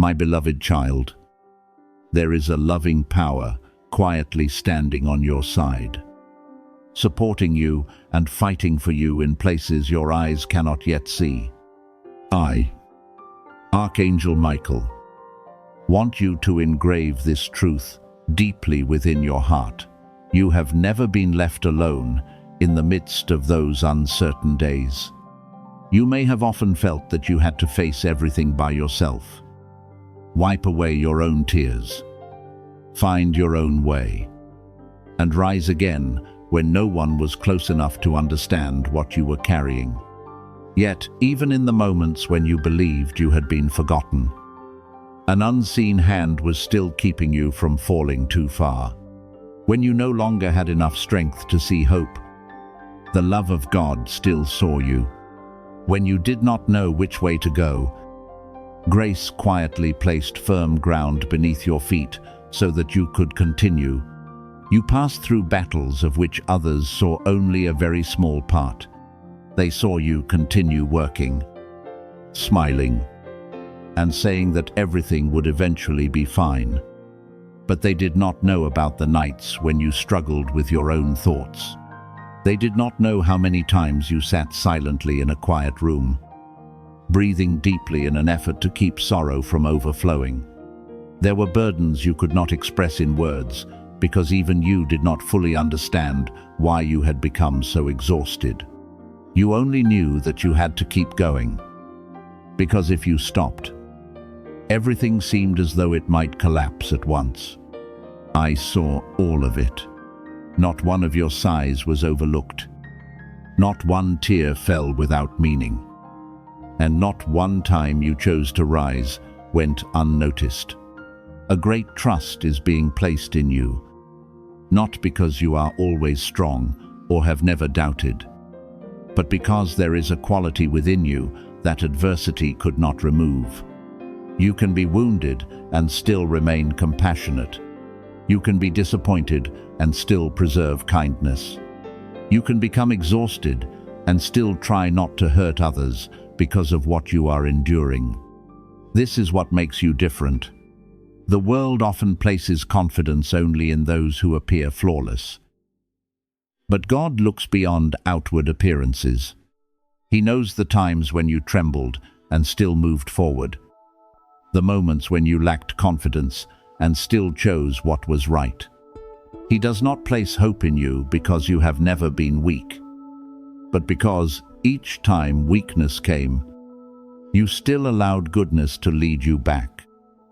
My beloved child, there is a loving power quietly standing on your side, supporting you and fighting for you in places your eyes cannot yet see. I, Archangel Michael, want you to engrave this truth deeply within your heart. You have never been left alone in the midst of those uncertain days. You may have often felt that you had to face everything by yourself. Wipe away your own tears, find your own way, and rise again when no one was close enough to understand what you were carrying. Yet, even in the moments when you believed you had been forgotten, an unseen hand was still keeping you from falling too far. When you no longer had enough strength to see hope, the love of God still saw you. When you did not know which way to go, grace quietly placed firm ground beneath your feet so that you could continue. You passed through battles of which others saw only a very small part. They saw you continue working, smiling, and saying that everything would eventually be fine. But they did not know about the nights when you struggled with your own thoughts. They did not know how many times you sat silently in a quiet room, breathing deeply in an effort to keep sorrow from overflowing. There were burdens you could not express in words because even you did not fully understand why you had become so exhausted. You only knew that you had to keep going, because if you stopped, everything seemed as though it might collapse at once. I saw all of it. Not one of your sighs was overlooked. Not one tear fell without meaning. And not one time you chose to rise went unnoticed. A great trust is being placed in you, not because you are always strong or have never doubted, but because there is a quality within you that adversity could not remove. You can be wounded and still remain compassionate. You can be disappointed and still preserve kindness. You can become exhausted and still try not to hurt others because of what you are enduring. This is what makes you different. The world often places confidence only in those who appear flawless. But God looks beyond outward appearances. He knows the times when you trembled and still moved forward, the moments when you lacked confidence and still chose what was right. He does not place hope in you because you have never been weak, but because each time weakness came, you still allowed goodness to lead you back.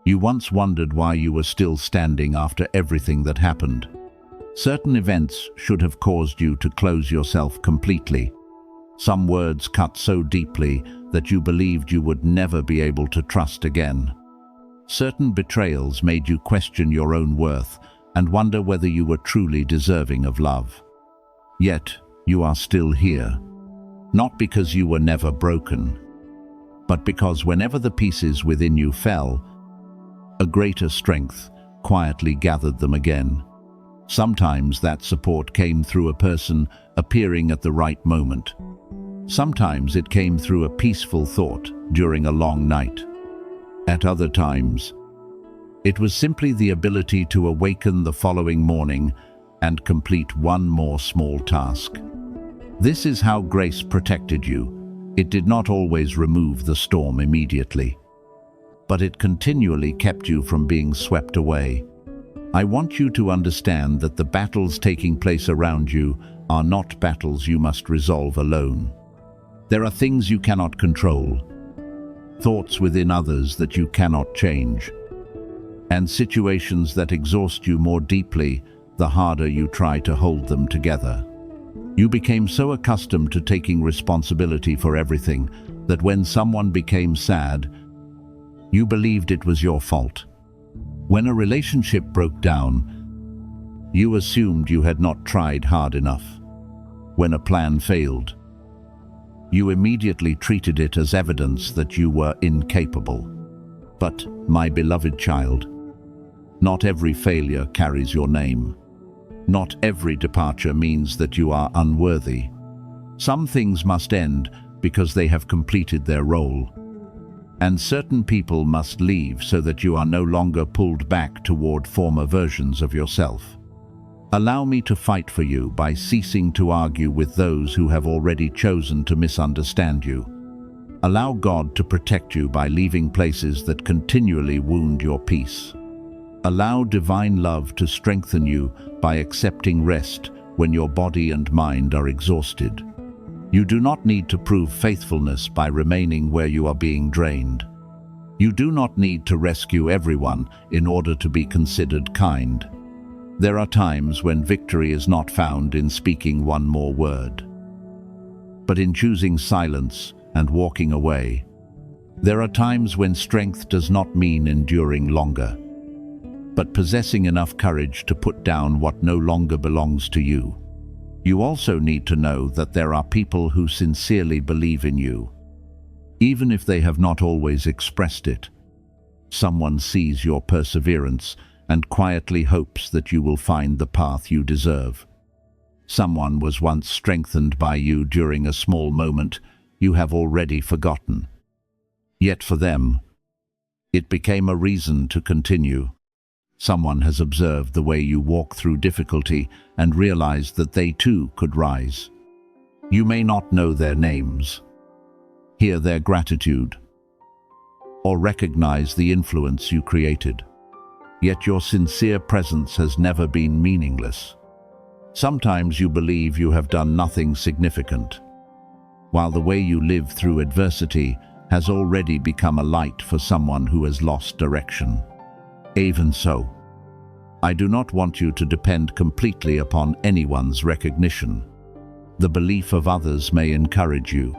You once wondered why you were still standing after everything that happened. Certain events should have caused you to close yourself completely. Some words cut so deeply that you believed you would never be able to trust again. Certain betrayals made you question your own worth and wonder whether you were truly deserving of love. Yet, you are still here, not because you were never broken, but because whenever the pieces within you fell, a greater strength quietly gathered them again. Sometimes that support came through a person appearing at the right moment. Sometimes it came through a peaceful thought during a long night. At other times, it was simply the ability to awaken the following morning and complete one more small task. This is how grace protected you. It did not always remove the storm immediately, but it continually kept you from being swept away. I want you to understand that the battles taking place around you are not battles you must resolve alone. There are things you cannot control, thoughts within others that you cannot change, and situations that exhaust you more deeply the harder you try to hold them together. You became so accustomed to taking responsibility for everything that when someone became sad, you believed it was your fault. When a relationship broke down, you assumed you had not tried hard enough. When a plan failed, you immediately treated it as evidence that you were incapable. But, my beloved child, not every failure carries your name. Not every departure means that you are unworthy. Some things must end because they have completed their role. And certain people must leave so that you are no longer pulled back toward former versions of yourself. Allow me to fight for you by ceasing to argue with those who have already chosen to misunderstand you. Allow God to protect you by leaving places that continually wound your peace. Allow divine love to strengthen you by accepting rest when your body and mind are exhausted. You do not need to prove faithfulness by remaining where you are being drained. You do not need to rescue everyone in order to be considered kind. There are times when victory is not found in speaking one more word, but in choosing silence and walking away. There are times when strength does not mean enduring longer, but possessing enough courage to put down what no longer belongs to you. You also need to know that there are people who sincerely believe in you, even if they have not always expressed it. Someone sees your perseverance and quietly hopes that you will find the path you deserve. Someone was once strengthened by you during a small moment you have already forgotten. Yet for them, it became a reason to continue. Someone has observed the way you walk through difficulty and realized that they too could rise. You may not know their names, hear their gratitude, or recognize the influence you created. Yet your sincere presence has never been meaningless. Sometimes you believe you have done nothing significant, while the way you live through adversity has already become a light for someone who has lost direction. Even so, I do not want you to depend completely upon anyone's recognition. The belief of others may encourage you,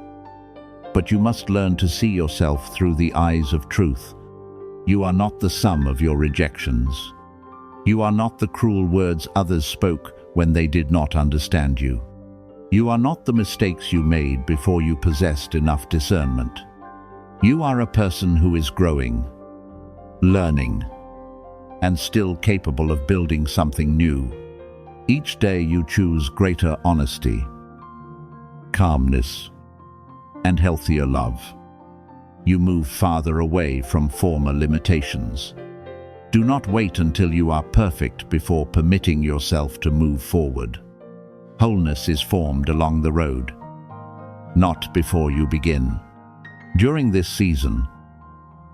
but you must learn to see yourself through the eyes of truth. You are not the sum of your rejections. You are not the cruel words others spoke when they did not understand you. You are not the mistakes you made before you possessed enough discernment. You are a person who is growing, learning, and still capable of building something new. Each day you choose greater honesty, calmness, and healthier love. You move farther away from former limitations. Do not wait until you are perfect before permitting yourself to move forward. Wholeness is formed along the road, not before you begin. During this season,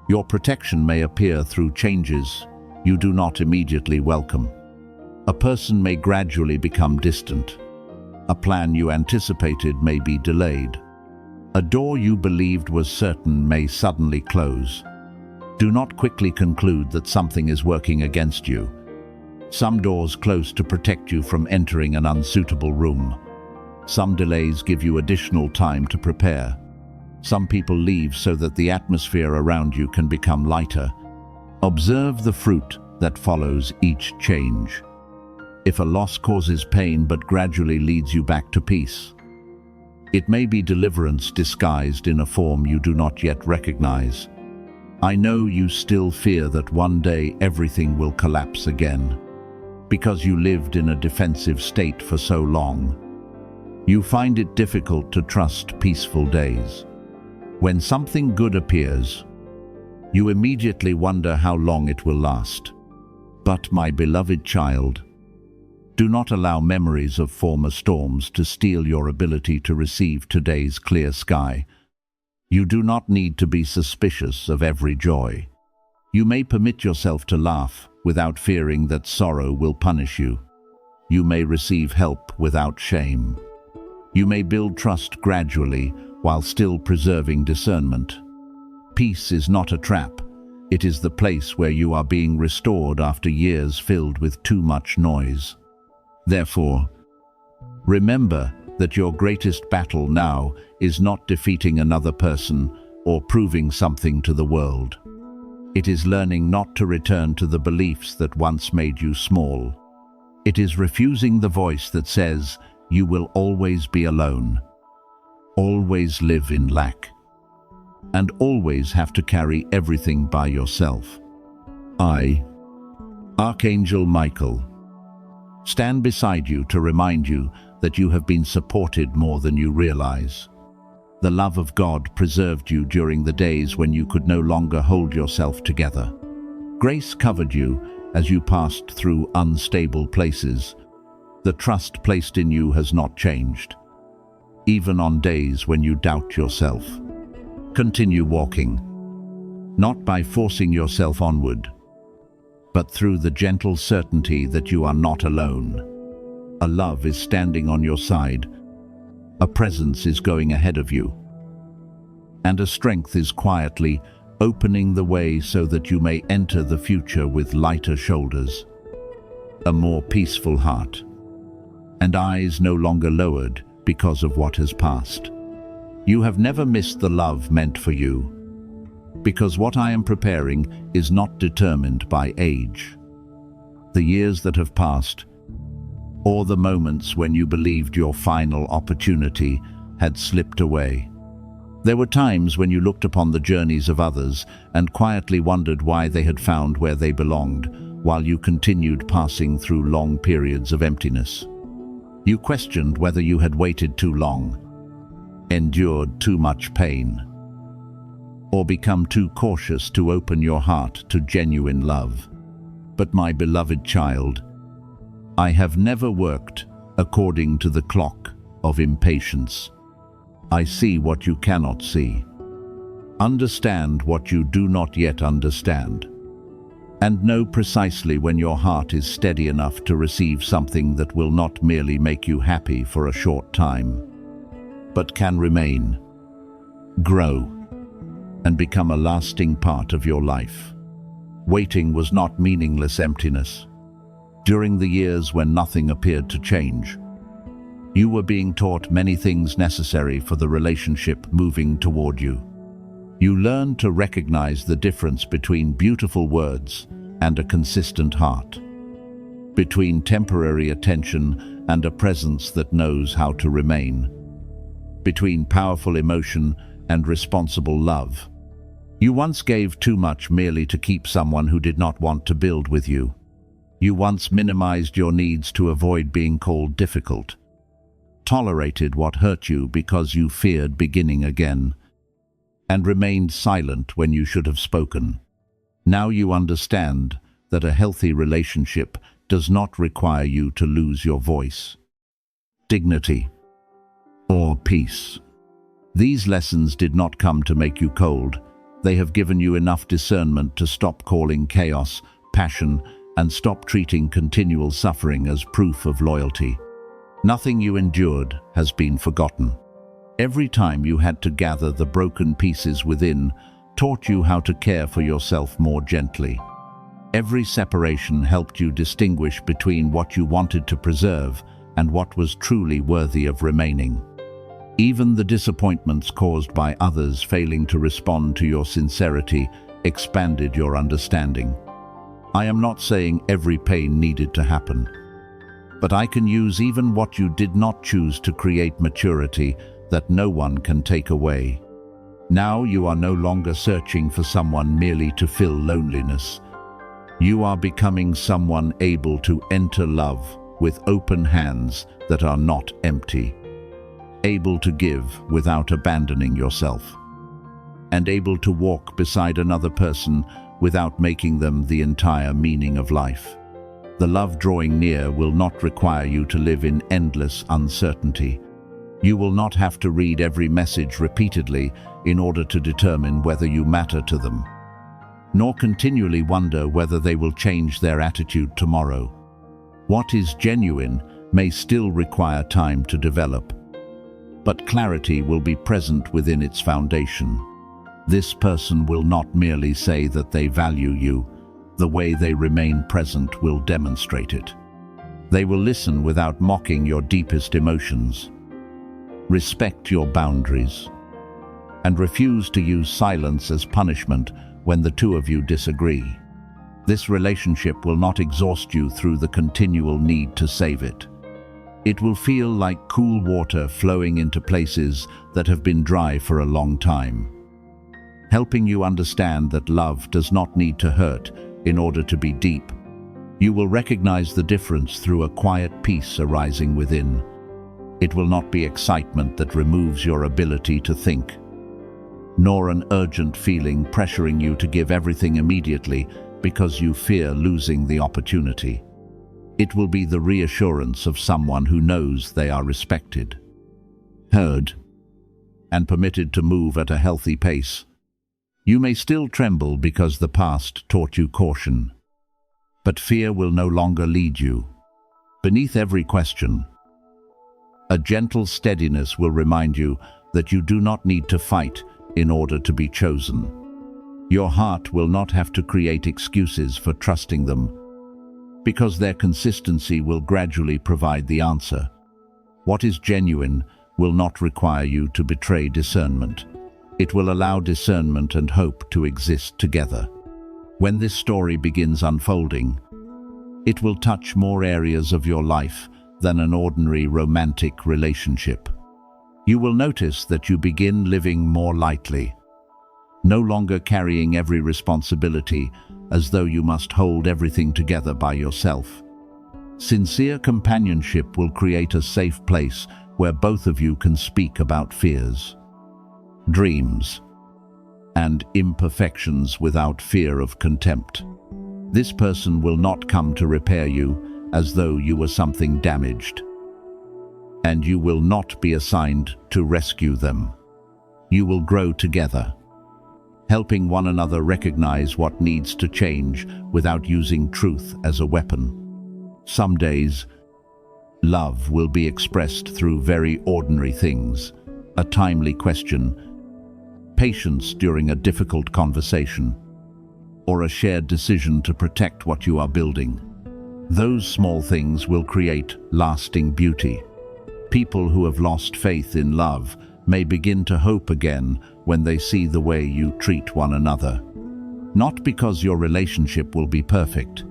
your protection may appear through changes you do not immediately welcome. A person may gradually become distant. A plan you anticipated may be delayed. A door you believed was certain may suddenly close. Do not quickly conclude that something is working against you. Some doors close to protect you from entering an unsuitable room. Some delays give you additional time to prepare. Some people leave so that the atmosphere around you can become lighter. Observe the fruit that follows each change. If a loss causes pain but gradually leads you back to peace, it may be deliverance disguised in a form you do not yet recognize. I know you still fear that one day everything will collapse again, because you lived in a defensive state for so long. You find it difficult to trust peaceful days. When something good appears, you immediately wonder how long it will last. But my beloved child, do not allow memories of former storms to steal your ability to receive today's clear sky. You do not need to be suspicious of every joy. You may permit yourself to laugh without fearing that sorrow will punish you. You may receive help without shame. You may build trust gradually while still preserving discernment. Peace is not a trap. It is the place where you are being restored after years filled with too much noise. Therefore, remember that your greatest battle now is not defeating another person or proving something to the world. It is learning not to return to the beliefs that once made you small. It is refusing the voice that says you will always be alone, always live in lack, and always have to carry everything by yourself. I, Archangel Michael, stand beside you to remind you that you have been supported more than you realize. The love of God preserved you during the days when you could no longer hold yourself together. Grace covered you as you passed through unstable places. The trust placed in you has not changed. Even on days when you doubt yourself, continue walking, not by forcing yourself onward, but through the gentle certainty that you are not alone. A love is standing on your side, a presence is going ahead of you, and a strength is quietly opening the way so that you may enter the future with lighter shoulders, a more peaceful heart, and eyes no longer lowered because of what has passed. You have never missed the love meant for you, because what I am preparing is not determined by age. The years that have passed, or the moments when you believed your final opportunity had slipped away. There were times when you looked upon the journeys of others and quietly wondered why they had found where they belonged, while you continued passing through long periods of emptiness. You questioned whether you had waited too long, endured too much pain, or become too cautious to open your heart to genuine love. But my beloved child, I have never worked according to the clock of impatience. I see what you cannot see, understand what you do not yet understand, and know precisely when your heart is steady enough to receive something that will not merely make you happy for a short time, but can remain, grow, and become a lasting part of your life. Waiting was not meaningless emptiness. During the years when nothing appeared to change, you were being taught many things necessary for the relationship moving toward you. You learned to recognize the difference between beautiful words and a consistent heart, between temporary attention and a presence that knows how to remain, between powerful emotion and responsible love. You once gave too much merely to keep someone who did not want to build with you. You once minimized your needs to avoid being called difficult, tolerated what hurt you because you feared beginning again, and remained silent when you should have spoken. Now you understand that a healthy relationship does not require you to lose your voice, dignity, or peace. These lessons did not come to make you cold. They have given you enough discernment to stop calling chaos passion and stop treating continual suffering as proof of loyalty. Nothing you endured has been forgotten. Every time you had to gather the broken pieces within taught you how to care for yourself more gently. Every separation helped you distinguish between what you wanted to preserve and what was truly worthy of remaining. Even the disappointments caused by others failing to respond to your sincerity expanded your understanding. I am not saying every pain needed to happen, but I can use even what you did not choose to create maturity that no one can take away. Now you are no longer searching for someone merely to fill loneliness. You are becoming someone able to enter love with open hands that are not empty, able to give without abandoning yourself, and able to walk beside another person without making them the entire meaning of life. The love drawing near will not require you to live in endless uncertainty. You will not have to read every message repeatedly in order to determine whether you matter to them, nor continually wonder whether they will change their attitude tomorrow. What is genuine may still require time to develop, but clarity will be present within its foundation. This person will not merely say that they value you. The way they remain present will demonstrate it. They will listen without mocking your deepest emotions, respect your boundaries, and refuse to use silence as punishment when the two of you disagree. This relationship will not exhaust you through the continual need to save it. It will feel like cool water flowing into places that have been dry for a long time, helping you understand that love does not need to hurt in order to be deep. You will recognize the difference through a quiet peace arising within, It will not be excitement that removes your ability to think, nor an urgent feeling pressuring you to give everything immediately because you fear losing the opportunity. It will be the reassurance of someone who knows they are respected, heard, and permitted to move at a healthy pace. You may still tremble because the past taught you caution, but fear will no longer lead you. Beneath every question, a gentle steadiness will remind you that you do not need to fight in order to be chosen. Your heart will not have to create excuses for trusting them, because their consistency will gradually provide the answer. What is genuine will not require you to betray discernment. It will allow discernment and hope to exist together. When this story begins unfolding, it will touch more areas of your life than an ordinary romantic relationship. You will notice that you begin living more lightly, no longer carrying every responsibility as though you must hold everything together by yourself. Sincere companionship will create a safe place where both of you can speak about fears, dreams, and imperfections without fear of contempt. This person will not come to repair you as though you were something damaged, and you will not be assigned to rescue them. You will grow together, helping one another recognize what needs to change without using truth as a weapon. Some days, love will be expressed through very ordinary things: a timely question, patience during a difficult conversation, or a shared decision to protect what you are building. Those small things will create lasting beauty. People who have lost faith in love may begin to hope again when they see the way you treat one another. Not because your relationship will be perfect,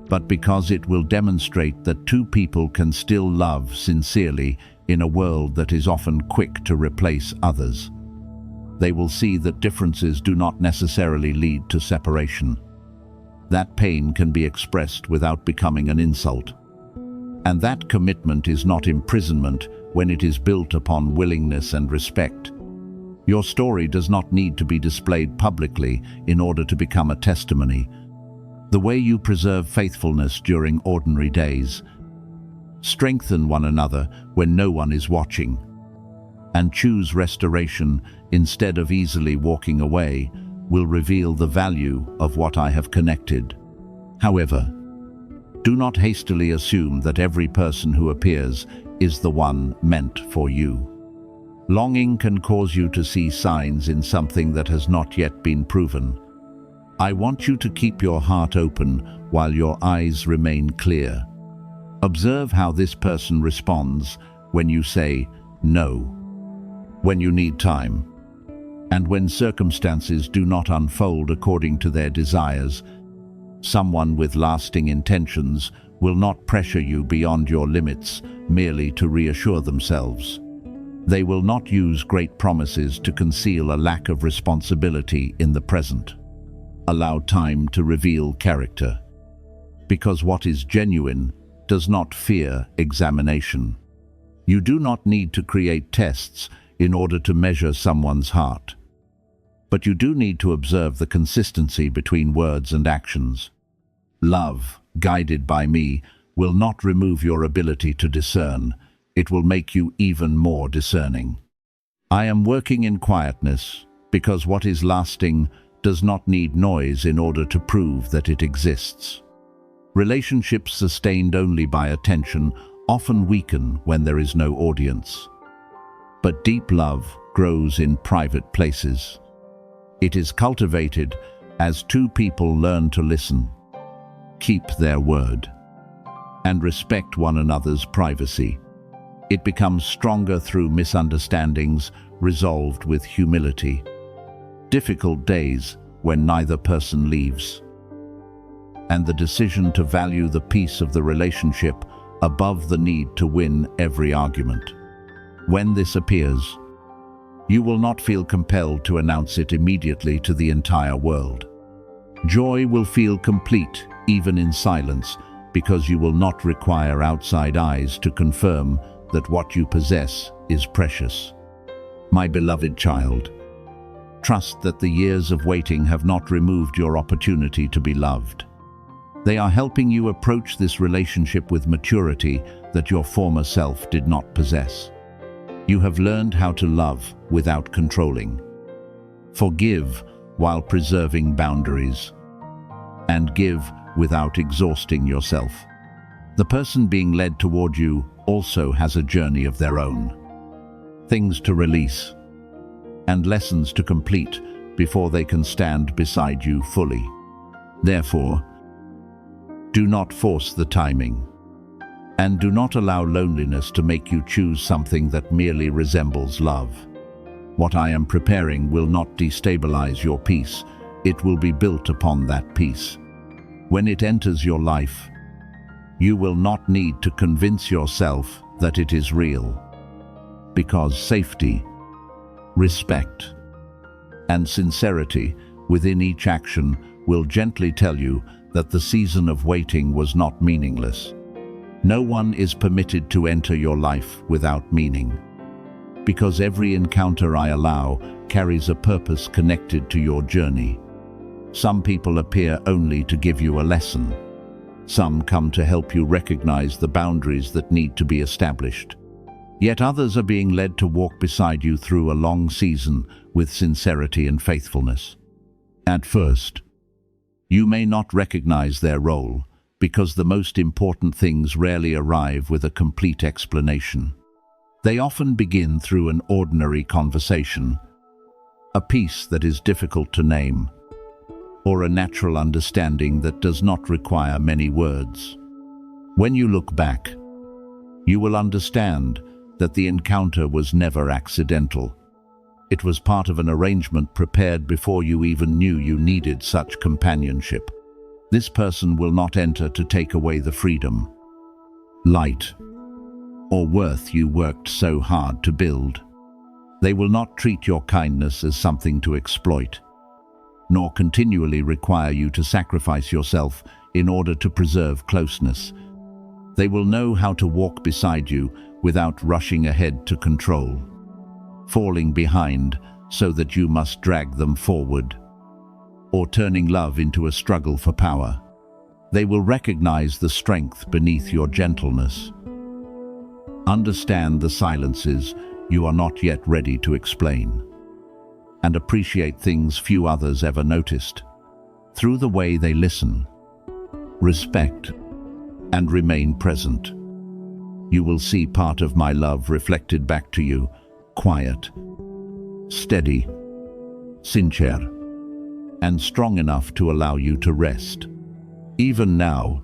but because it will demonstrate that two people can still love sincerely in a world that is often quick to replace others. They will see that differences do not necessarily lead to separation. That pain can be expressed without becoming an insult. And that commitment is not imprisonment when it is built upon willingness and respect. Your story does not need to be displayed publicly in order to become a testimony. The way you preserve faithfulness during ordinary days, strengthen one another when no one is watching, and choose restoration instead of easily walking away will reveal the value of what I have connected. However, do not hastily assume that every person who appears is the one meant for you. Longing can cause you to see signs in something that has not yet been proven. I want you to keep your heart open while your eyes remain clear. Observe how this person responds when you say no, when you need time, and when circumstances do not unfold according to their desires. Someone with lasting intentions will not pressure you beyond your limits merely to reassure themselves. They will not use great promises to conceal a lack of responsibility in the present. Allow time to reveal character, because what is genuine does not fear examination. You do not need to create tests in order to measure someone's heart, but you do need to observe the consistency between words and actions. Love, guided by me, will not remove your ability to discern. It will make you even more discerning. I am working in quietness because what is lasting does not need noise in order to prove that it exists. Relationships sustained only by attention often weaken when there is no audience. But deep love grows in private places. It is cultivated as two people learn to listen, keep their word, and respect one another's privacy. It becomes stronger through misunderstandings resolved with humility. Difficult days when neither person leaves, and the decision to value the peace of the relationship above the need to win every argument. When this appears, you will not feel compelled to announce it immediately to the entire world. Joy will feel complete, even in silence, because you will not require outside eyes to confirm that what you possess is precious. My beloved child, trust that the years of waiting have not removed your opportunity to be loved. They are helping you approach this relationship with maturity that your former self did not possess. You have learned how to love without controlling, forgive while preserving boundaries, and give without exhausting yourself. The person being led toward you also has a journey of their own, things to release, and lessons to complete before they can stand beside you fully. Therefore, do not force the timing, and do not allow loneliness to make you choose something that merely resembles love. What I am preparing will not destabilize your peace, it will be built upon that peace. When it enters your life, you will not need to convince yourself that it is real, because safety, respect, and sincerity within each action will gently tell you that the season of waiting was not meaningless. No one is permitted to enter your life without meaning, because every encounter I allow carries a purpose connected to your journey. Some people appear only to give you a lesson. Some come to help you recognize the boundaries that need to be established. Yet others are being led to walk beside you through a long season with sincerity and faithfulness. At first, you may not recognize their role, because the most important things rarely arrive with a complete explanation. They often begin through an ordinary conversation, a peace that is difficult to name, or a natural understanding that does not require many words. When you look back, you will understand that the encounter was never accidental. It was part of an arrangement prepared before you even knew you needed such companionship. This person will not enter to take away the freedom, light, or worth you worked so hard to build. They will not treat your kindness as something to exploit, nor continually require you to sacrifice yourself in order to preserve closeness. They will know how to walk beside you without rushing ahead to control, falling behind so that you must drag them forward, or turning love into a struggle for power. They will recognize the strength beneath your gentleness, understand the silences you are not yet ready to explain, and appreciate things few others ever noticed. Through the way they listen, respect, and remain present, you will see part of my love reflected back to you, quiet, steady, sincere, and strong enough to allow you to rest. Even now,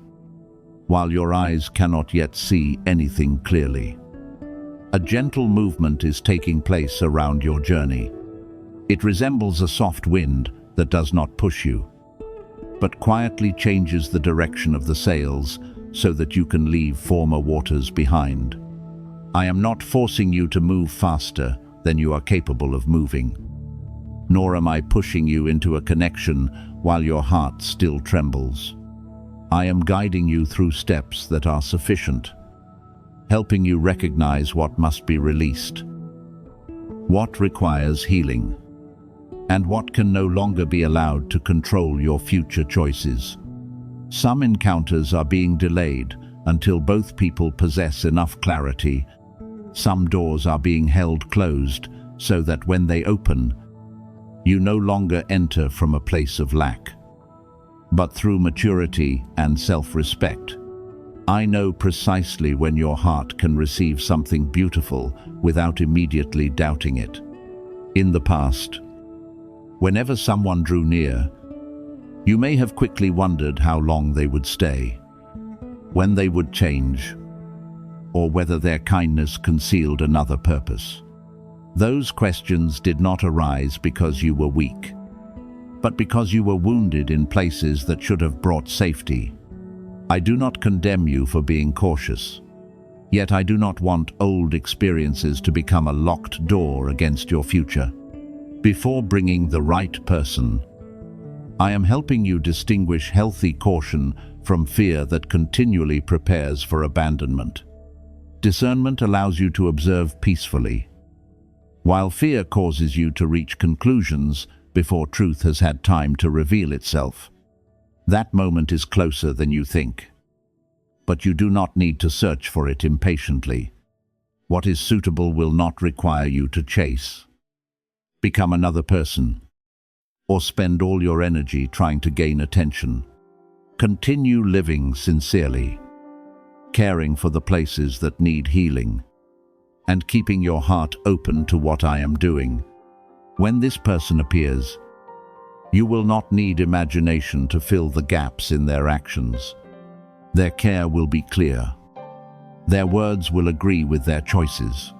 while your eyes cannot yet see anything clearly, a gentle movement is taking place around your journey. It resembles a soft wind that does not push you, but quietly changes the direction of the sails so that you can leave former waters behind. I am not forcing you to move faster than you are capable of moving, nor am I pushing you into a connection while your heart still trembles. I am guiding you through steps that are sufficient, helping you recognize what must be released, what requires healing, and what can no longer be allowed to control your future choices. Some encounters are being delayed until both people possess enough clarity. Some doors are being held closed so that when they open, you no longer enter from a place of lack, but through maturity and self-respect. I know precisely when your heart can receive something beautiful without immediately doubting it. In the past, whenever someone drew near, you may have quickly wondered how long they would stay, when they would change, or whether their kindness concealed another purpose. Those questions did not arise because you were weak, but because you were wounded in places that should have brought safety. I do not condemn you for being cautious, yet I do not want old experiences to become a locked door against your future. Before bringing the right person, I am helping you distinguish healthy caution from fear that continually prepares for abandonment. Discernment allows you to observe peacefully, while fear causes you to reach conclusions before truth has had time to reveal itself. That moment is closer than you think, but you do not need to search for it impatiently. What is suitable will not require you to chase, become another person, or spend all your energy trying to gain attention. Continue living sincerely, caring for the places that need healing, and keeping your heart open to what I am doing. When this person appears, you will not need imagination to fill the gaps in their actions. Their care will be clear. Their words will agree with their choices.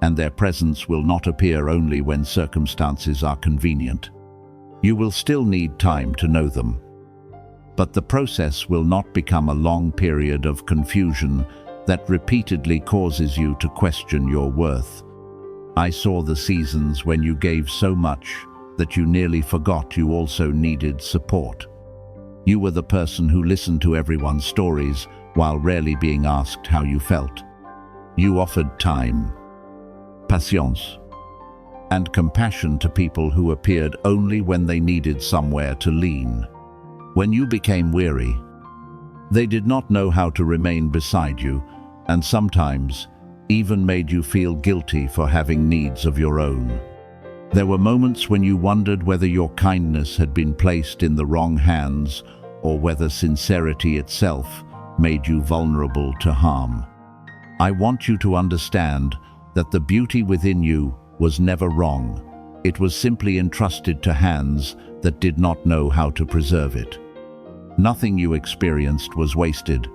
And their presence will not appear only when circumstances are convenient. You will still need time to know them, but the process will not become a long period of confusion that repeatedly causes you to question your worth. I saw the seasons when you gave so much that you nearly forgot you also needed support. You were the person who listened to everyone's stories while rarely being asked how you felt. You offered time, patience, and compassion to people who appeared only when they needed somewhere to lean. When you became weary, they did not know how to remain beside you, and sometimes even made you feel guilty for having needs of your own. There were moments when you wondered whether your kindness had been placed in the wrong hands or whether sincerity itself made you vulnerable to harm. I want you to understand that the beauty within you was never wrong. It was simply entrusted to hands that did not know how to preserve it. Nothing you experienced was wasted.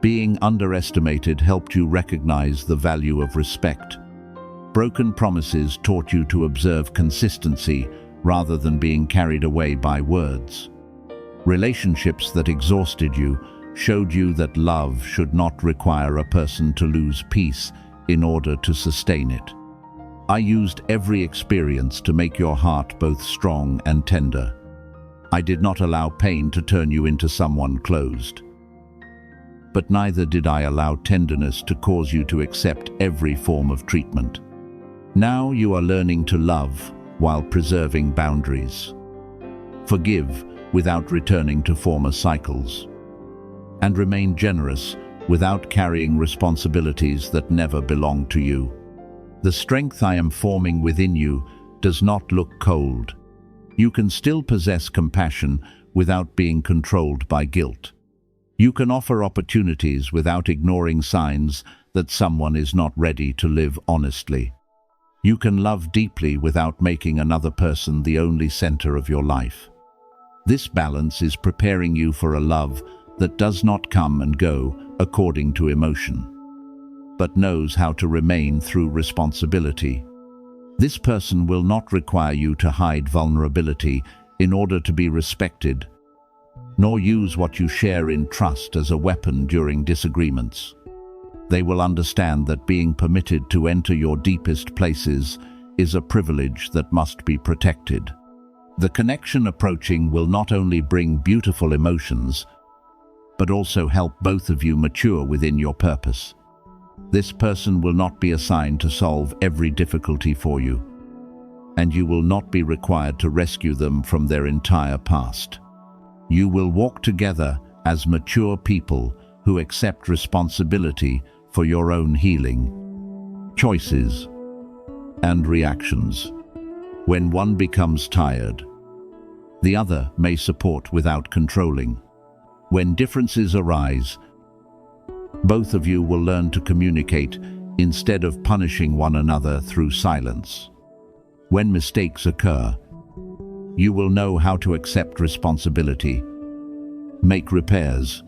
Being underestimated helped you recognize the value of respect. Broken promises taught you to observe consistency rather than being carried away by words. Relationships that exhausted you showed you that love should not require a person to lose peace in order to sustain it. I used every experience to make your heart both strong and tender. I did not allow pain to turn you into someone closed. But neither did I allow tenderness to cause you to accept every form of treatment. Now you are learning to love while preserving boundaries. Forgive without returning to former cycles. And remain generous without carrying responsibilities that never belonged to you. The strength I am forming within you does not look cold. You can still possess compassion without being controlled by guilt. You can offer opportunities without ignoring signs that someone is not ready to live honestly. You can love deeply without making another person the only center of your life. This balance is preparing you for a love that does not come and go according to emotion, but knows how to remain through responsibility. This person will not require you to hide vulnerability in order to be respected, nor use what you share in trust as a weapon during disagreements. They will understand that being permitted to enter your deepest places is a privilege that must be protected. The connection approaching will not only bring beautiful emotions, but also help both of you mature within your purpose. This person will not be assigned to solve every difficulty for you, and you will not be required to rescue them from their entire past. You will walk together as mature people who accept responsibility for your own healing, choices, and reactions. When one becomes tired, the other may support without controlling. When differences arise, both of you will learn to communicate instead of punishing one another through silence. When mistakes occur, you will know how to accept responsibility, make repairs,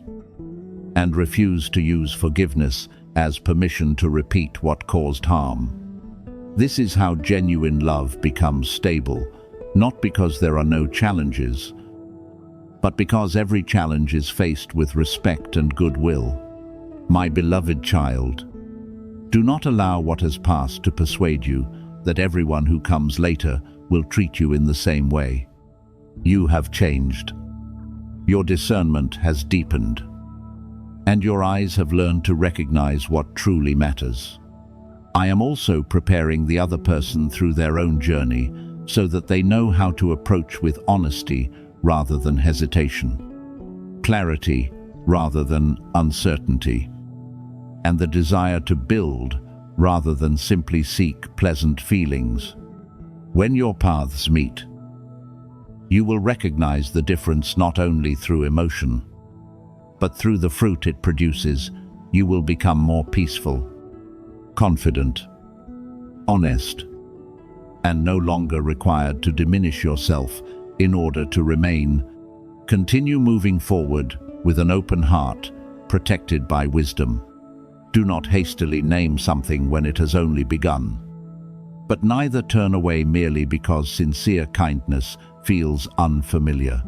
and refuse to use forgiveness as permission to repeat what caused harm. This is how genuine love becomes stable, not because there are no challenges, but because every challenge is faced with respect and goodwill. My beloved child, do not allow what has passed to persuade you that everyone who comes later will treat you in the same way. You have changed. Your discernment has deepened, and your eyes have learned to recognize what truly matters. I am also preparing the other person through their own journey so that they know how to approach with honesty rather than hesitation, clarity rather than uncertainty, and the desire to build rather than simply seek pleasant feelings. When your paths meet, you will recognize the difference not only through emotion, but through the fruit it produces. You will become more peaceful, confident, honest, and no longer required to diminish yourself in order to remain. Continue moving forward with an open heart, protected by wisdom. Do not hastily name something when it has only begun. But neither turn away merely because sincere kindness feels unfamiliar.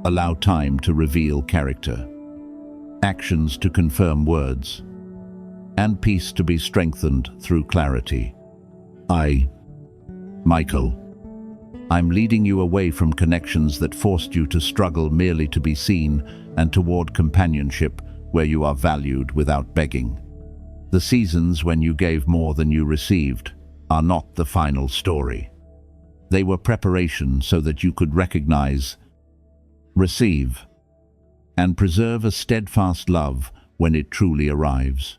Allow time to reveal character, actions to confirm words, and peace to be strengthened through clarity. Michael, I'm leading you away from connections that forced you to struggle merely to be seen and toward companionship where you are valued without begging. The seasons when you gave more than you received are not the final story. They were preparation so that you could recognize, receive, and preserve a steadfast love when it truly arrives.